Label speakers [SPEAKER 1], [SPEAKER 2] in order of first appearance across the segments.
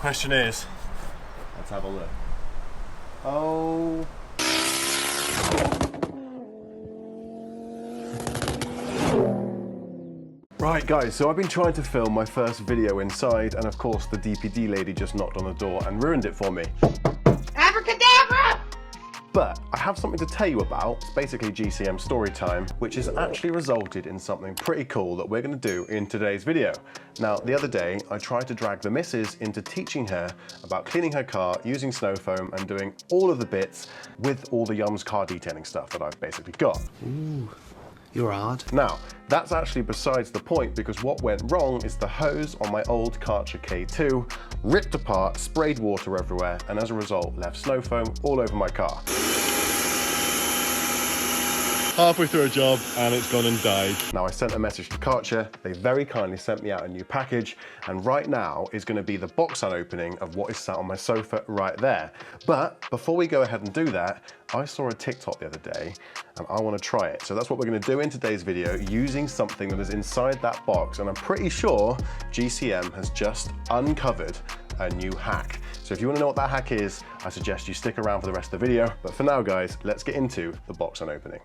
[SPEAKER 1] Question is, let's have a look. Oh. Right guys, so I've been trying to film my first video inside, and of course the DPD lady just knocked on the door and ruined it for me.
[SPEAKER 2] Abracadabra!
[SPEAKER 1] But I have something to tell you about. It's basically GCM story time, which has actually resulted in something pretty cool that we're going to do in today's video. Now, the other day, I tried to drag the missus into teaching her about cleaning her car using snow foam and doing all of the bits with all the Yum's car detailing stuff that I've basically got.
[SPEAKER 3] Ooh. You're hard.
[SPEAKER 1] Now, that's actually besides the point, because what went wrong is the hose on my old Karcher K5 ripped apart, sprayed water everywhere, and as a result left snow foam all over my car. Halfway through a job and it's gone and died. Now I sent a message to Karcher, they very kindly sent me out a new package, and right now is going to be the box unopening of what is sat on my sofa right there. But before we go ahead and do that, I saw a TikTok the other day and I want to try it. So that's what we're going to do in today's video, using something that is inside that box, and I'm pretty sure GCM has just uncovered a new hack. So if you want to know what that hack is, I suggest you stick around for the rest of the video. But for now guys, let's get into the box unopening.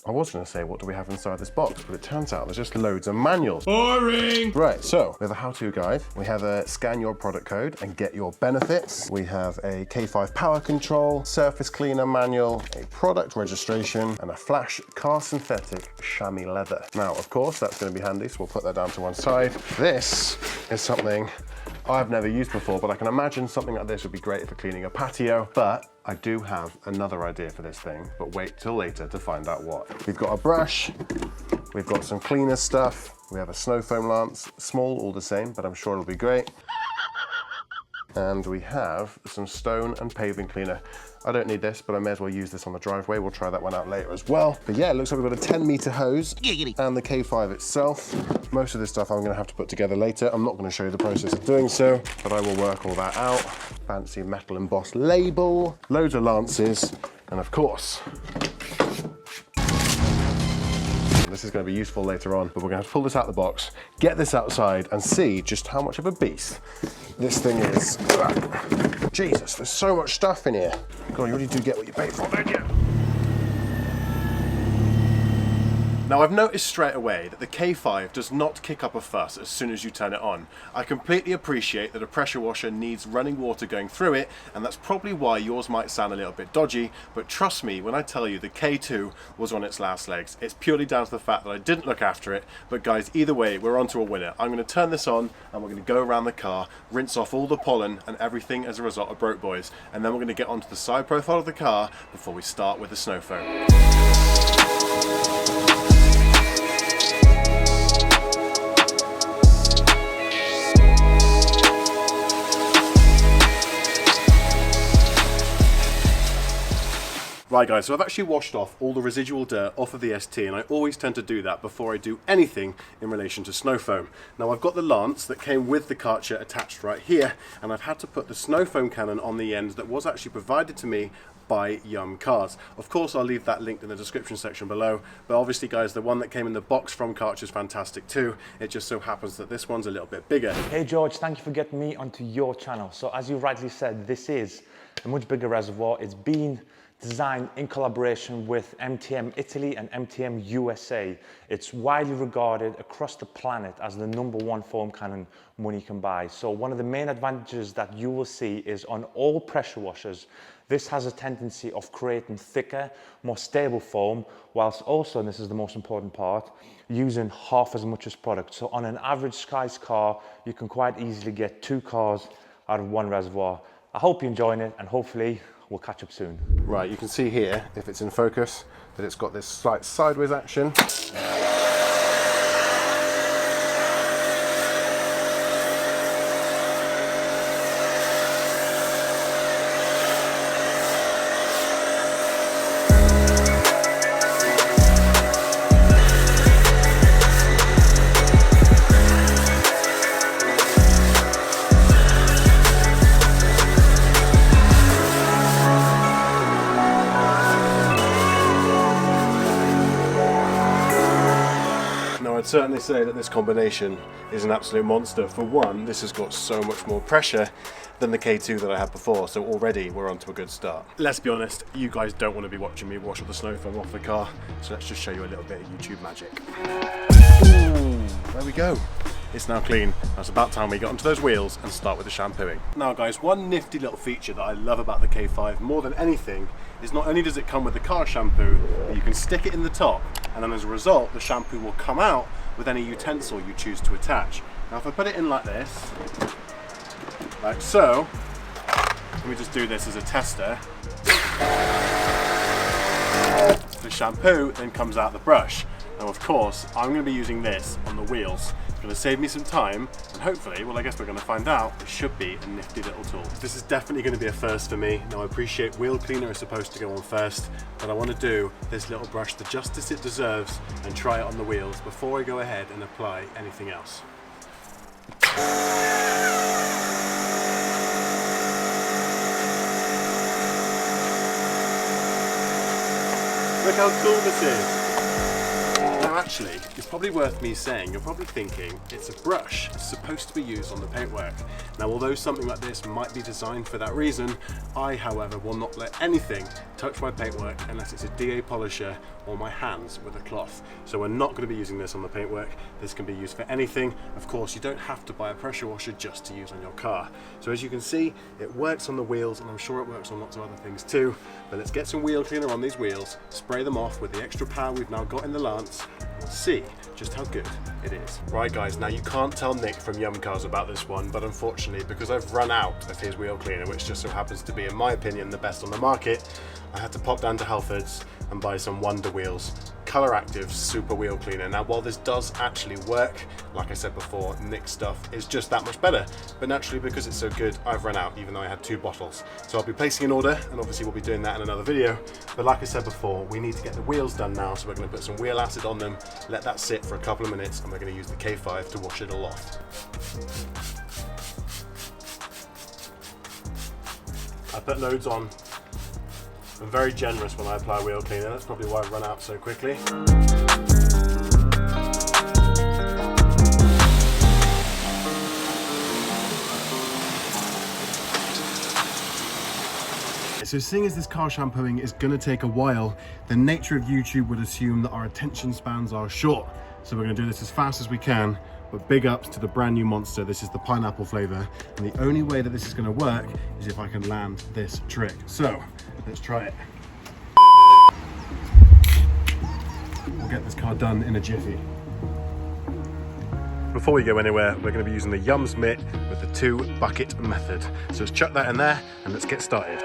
[SPEAKER 1] I was going to say, what do we have inside this box? But it turns out there's just loads of manuals. Boring! Right, so we have a how-to guide. We have a scan your product code and get your benefits. We have a K5 power control, surface cleaner manual, a product registration, and a flash car synthetic chamois leather. Now, of course, that's going to be handy, so we'll put that down to one side. This is something I've never used before, but I can imagine something like this would be great for cleaning a patio. But I do have another idea for this thing, but wait till later to find out what. We've got a brush, we've got some cleaner stuff, we have a snow foam lance, small all the same, but I'm sure it'll be great. And we have some stone and paving cleaner. I don't need this, but I may as well use this on the driveway. We'll try that one out later as well. But yeah, it looks like we've got a 10-meter hose and the K5 itself. Most of this stuff I'm gonna have to put together later. I'm not gonna show you the process of doing so, but I will work all that out. Fancy metal embossed label, loads of lances, and of course, this is going to be useful later on, but we're going to have to pull this out of the box, get this outside, and see just how much of a beast this thing is. Jesus, there's so much stuff in here. God, you really do get what you pay for, don't you? Now I've noticed straight away that the K5 does not kick up a fuss as soon as you turn it on. I completely appreciate that a pressure washer needs running water going through it, and that's probably why yours might sound a little bit dodgy, but trust me when I tell you the K2 was on its last legs. It's purely down to the fact that I didn't look after it, but guys, either way, we're on to a winner. I'm going to turn this on and we're going to go around the car, rinse off all the pollen and everything as a result of Broke Boys, and then we're going to get onto the side profile of the car before we start with the snow foam. Right guys, so I've actually washed off all the residual dirt off of the ST, and I always tend to do that before I do anything in relation to snow foam. Now I've got the lance that came with the Karcher attached right here, and I've had to put the snow foam cannon on the end that was actually provided to me by Yum Cars. Of course, I'll leave that linked in the description section below, but obviously guys, the one that came in the box from Karcher is fantastic too. It just so happens that this one's a little bit bigger.
[SPEAKER 4] Hey George, thank you for getting me onto your channel. So as you rightly said, this is a much bigger reservoir. It's been designed in collaboration with MTM Italy and MTM USA. It's widely regarded across the planet as the #1 foam cannon money can buy. So one of the main advantages that you will see is on all pressure washers, this has a tendency of creating thicker, more stable foam, whilst also, and this is the most important part, using half as much as product. So on an average size car, you can quite easily get 2 cars out of 1 reservoir. I hope you're enjoying it, and hopefully we'll catch up soon.
[SPEAKER 1] Right, you can see here, if it's in focus, that it's got this slight sideways action. I'd certainly say that this combination is an absolute monster. For one, this has got so much more pressure than the K2 that I had before, so already we're on to a good start. Let's be honest, you guys don't want to be watching me wash all the snow foam off the car, so let's just show you a little bit of YouTube magic. Ooh, there we go. It's now clean. Now it's about time we get onto those wheels and start with the shampooing. Now guys, one nifty little feature that I love about the K5 more than anything is not only does it come with the car shampoo, but you can stick it in the top, and then as a result the shampoo will come out with any utensil you choose to attach. Now if I put it in like this, like so, let me just do this as a tester. The shampoo then comes out the brush. Now of course, I'm going to be using this on the wheels. It's going to save me some time, and hopefully, well I guess we're going to find out, it should be a nifty little tool. This is definitely going to be a first for me. Now I appreciate wheel cleaner is supposed to go on first, but I want to do this little brush the justice it deserves and try it on the wheels before I go ahead and apply anything else. Look how cool this is. Now actually, it's probably worth me saying, you're probably thinking it's a brush, it's supposed to be used on the paintwork. Now although something like this might be designed for that reason, I however will not let anything touch my paintwork unless it's a DA polisher or my hands with a cloth. So we're not going to be using this on the paintwork. This can be used for anything. Of course, you don't have to buy a pressure washer just to use on your car. So as you can see, it works on the wheels, and I'm sure it works on lots of other things too. But let's get some wheel cleaner on these wheels, spray them off with the extra power we've now got in the lance, and see just how good it is. Right guys, now you can't tell Nick from Yum Cars about this one, but unfortunately, because I've run out of his wheel cleaner, which just so happens to be, in my opinion, the best on the market, I had to pop down to Halfords and buy some Wonder Wheels Color Active Super Wheel Cleaner. Now while this does actually work, like I said before, Nick's stuff is just that much better, but naturally because it's so good, I've run out even though I had 2 bottles. So I'll be placing an order, and obviously we'll be doing that in another video, but like I said before, we need to get the wheels done now, so we're going to put some wheel acid on them, let that sit for a couple of minutes, and we're going to use the K5 to wash it all off. I put loads on. I'm very generous when I apply wheel cleaner, that's probably why I've run out so quickly. So seeing as this car shampooing is going to take a while, the nature of YouTube would assume that our attention spans are short. So we're going to do this as fast as we can, but big ups to the brand new monster. This is the pineapple flavor, and the only way that this is going to work is if I can land this trick. So let's try it. We'll get this car done in a jiffy. Before we go anywhere, we're going to be using the Yums mitt with the 2 bucket method. So let's chuck that in there and let's get started.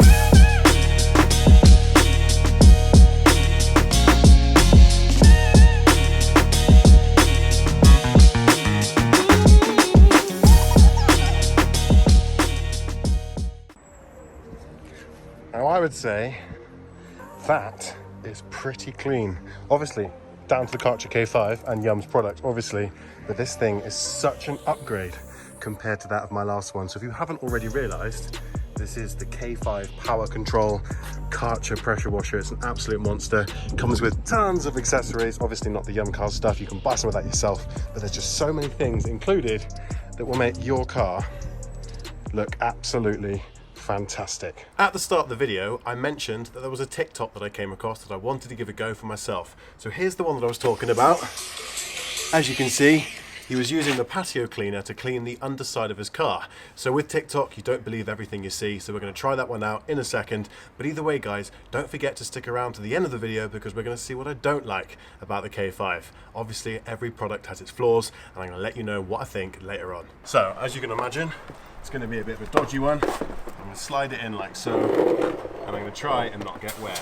[SPEAKER 1] Now I would say that is pretty clean. Obviously, down to the Karcher K5 and Yum's product, obviously, but this thing is such an upgrade compared to that of my last one. So if you haven't already realized, this is the K5 Power Control Karcher pressure washer. It's an absolute monster. It comes with tons of accessories, obviously not the Yum Cars stuff. You can buy some of that yourself, but there's just so many things included that will make your car look absolutely fantastic. At the start of the video, I mentioned that there was a TikTok that I came across that I wanted to give a go for myself. So here's the one that I was talking about. As you can see, he was using the patio cleaner to clean the underside of his car. So with TikTok, you don't believe everything you see, so we're going to try that one out in a second. But either way, guys, don't forget to stick around to the end of the video, because we're going to see what I don't like about the K5. Obviously, every product has its flaws, and I'm going to let you know what I think later on. So, as you can imagine, it's going to be a bit of a dodgy one. I'm going to slide it in like so, and I'm going to try and not get wet.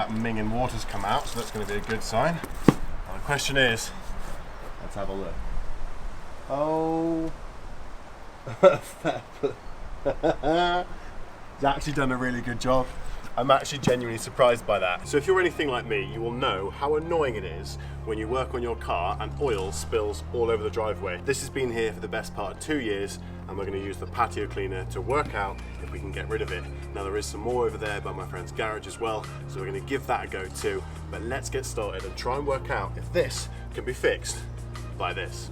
[SPEAKER 1] Minging water's come out, so that's going to be a good sign. question is, let's have a look. Oh, he's actually done a really good job. I'm actually genuinely surprised by that. So if you're anything like me, you will know how annoying it is when you work on your car and oil spills all over the driveway. This has been here for the best part of 2 years, and we're going to use the patio cleaner to work out if we can get rid of it. Now there is some more over there by my friend's garage as well, so we're going to give that a go too. But let's get started and try and work out if this can be fixed by this.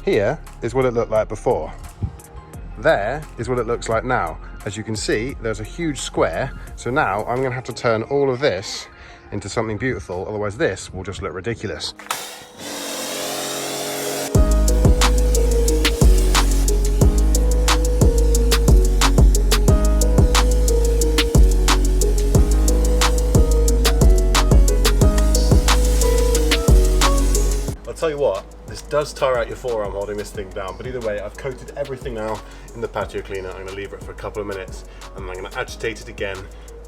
[SPEAKER 1] Here is what it looked like before. There is what it looks like now. As you can see, there's a huge square. So now I'm gonna have to turn all of this into something beautiful, otherwise this will just look ridiculous. I'll tell you what, this does tire out your forearm holding this thing down, but either way, I've coated everything now in the patio cleaner. I'm gonna leave it for a couple of minutes and I'm gonna agitate it again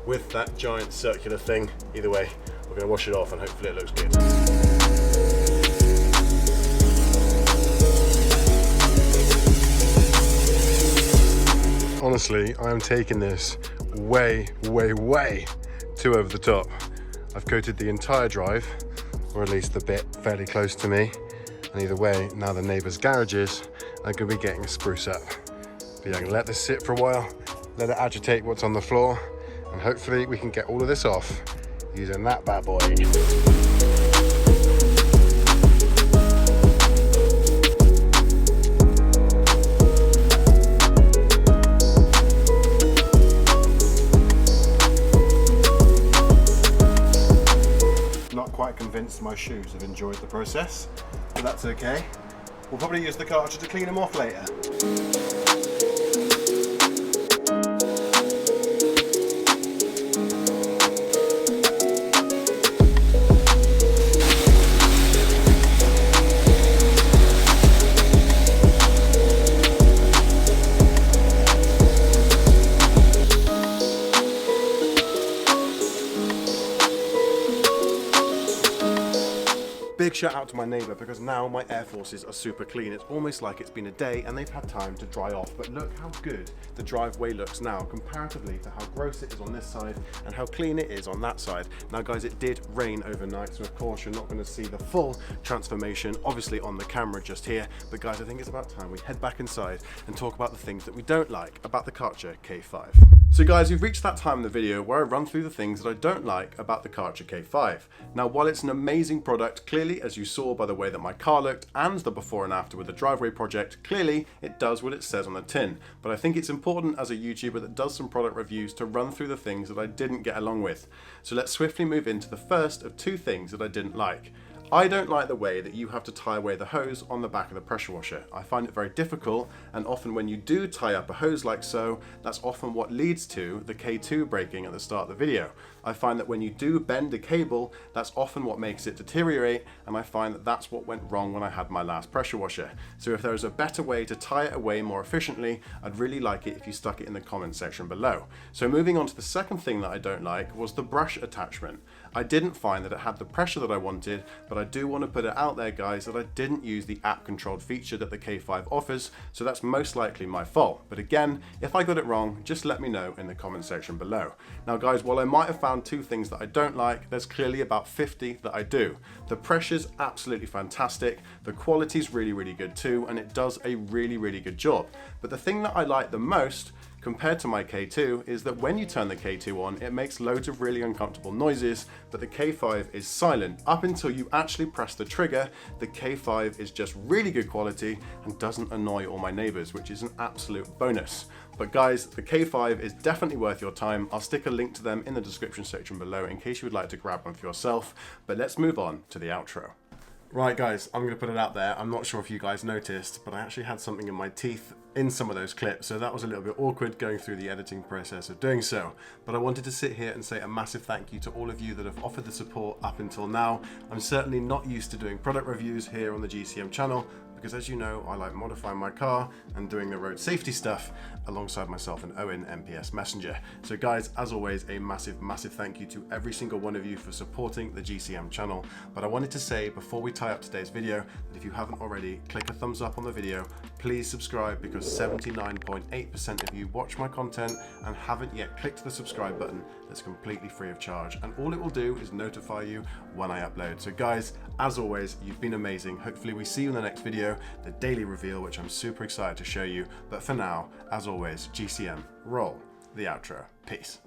[SPEAKER 1] with that giant circular thing. Either way, we're gonna wash it off and hopefully it looks good. Honestly, I'm taking this way, way, way too over the top. I've coated the entire drive, or at least the bit fairly close to me. And either way, now the neighbours' garages are going to be getting a spruce up. But yeah, I'm going to let this sit for a while, let it agitate what's on the floor, and hopefully we can get all of this off using that bad boy. Convinced my shoes have enjoyed the process, but that's okay. We'll probably use the Karcher to clean them off later. Big shout out to my neighbour, because now my air forces are super clean. It's almost like it's been a day and they've had time to dry off. But look how good the driveway looks now comparatively to how gross it is on this side and how clean it is on that side. Now guys, it did rain overnight, so of course you're not going to see the full transformation obviously on the camera just here. But guys, I think it's about time we head back inside and talk about the things that we don't like about the Karcher K5. So guys, we've reached that time in the video where I run through the things that I don't like about the Karcher K5. Now, while it's an amazing product, clearly, as you saw by the way that my car looked and the before and after with the driveway project, clearly it does what it says on the tin. But I think it's important as a YouTuber that does some product reviews to run through the things that I didn't get along with. So let's swiftly move into the first of two things that I didn't like. I don't like the way that you have to tie away the hose on the back of the pressure washer. I find it very difficult, and often when you do tie up a hose like so, that's often what leads to the K2 breaking at the start of the video. I find that when you do bend a cable, that's often what makes it deteriorate, and I find that that's what went wrong when I had my last pressure washer. So if there is a better way to tie it away more efficiently, I'd really like it if you stuck it in the comment section below. So moving on to the second thing that I don't like was the brush attachment. I didn't find that it had the pressure that I wanted, but I do want to put it out there, guys, that I didn't use the app controlled feature that the K5 offers, so that's most likely my fault. But again, if I got it wrong, just let me know in the comment section below. Now guys, while I might have found two things that I don't like, there's clearly about 50 that I do. The pressure's absolutely fantastic, the quality's really, really good too, and it does a really, really good job. But the thing that I like the most compared to my K2 is that when you turn the K2 on, it makes loads of really uncomfortable noises, but the K5 is silent. Up until you actually press the trigger, the K5 is just really good quality and doesn't annoy all my neighbors, which is an absolute bonus. But guys, the K5 is definitely worth your time. I'll stick a link to them in the description section below in case you would like to grab one for yourself. But let's move on to the outro. Right guys, I'm going to put it out there. I'm not sure if you guys noticed, but I actually had something in my teeth in some of those clips, so that was a little bit awkward going through the editing process of doing so. But I wanted to sit here and say a massive thank you to all of you that have offered the support up until now. I'm certainly not used to doing product reviews here on the GCM channel, because as you know, I like modifying my car and doing the road safety stuff alongside myself and Owen, MPS Messenger. So guys, as always, a massive, massive thank you to every single one of you for supporting the GCM channel. But I wanted to say before we tie up today's video, that if you haven't already, click a thumbs up on the video, please subscribe, because 79.8% of you watch my content and haven't yet clicked the subscribe button. That's completely free of charge, and all it will do is notify you when I upload. So guys, as always, you've been amazing. Hopefully we see you in the next video, the daily reveal, which I'm super excited to show you. But for now, as always, GCM, roll the outro. Peace.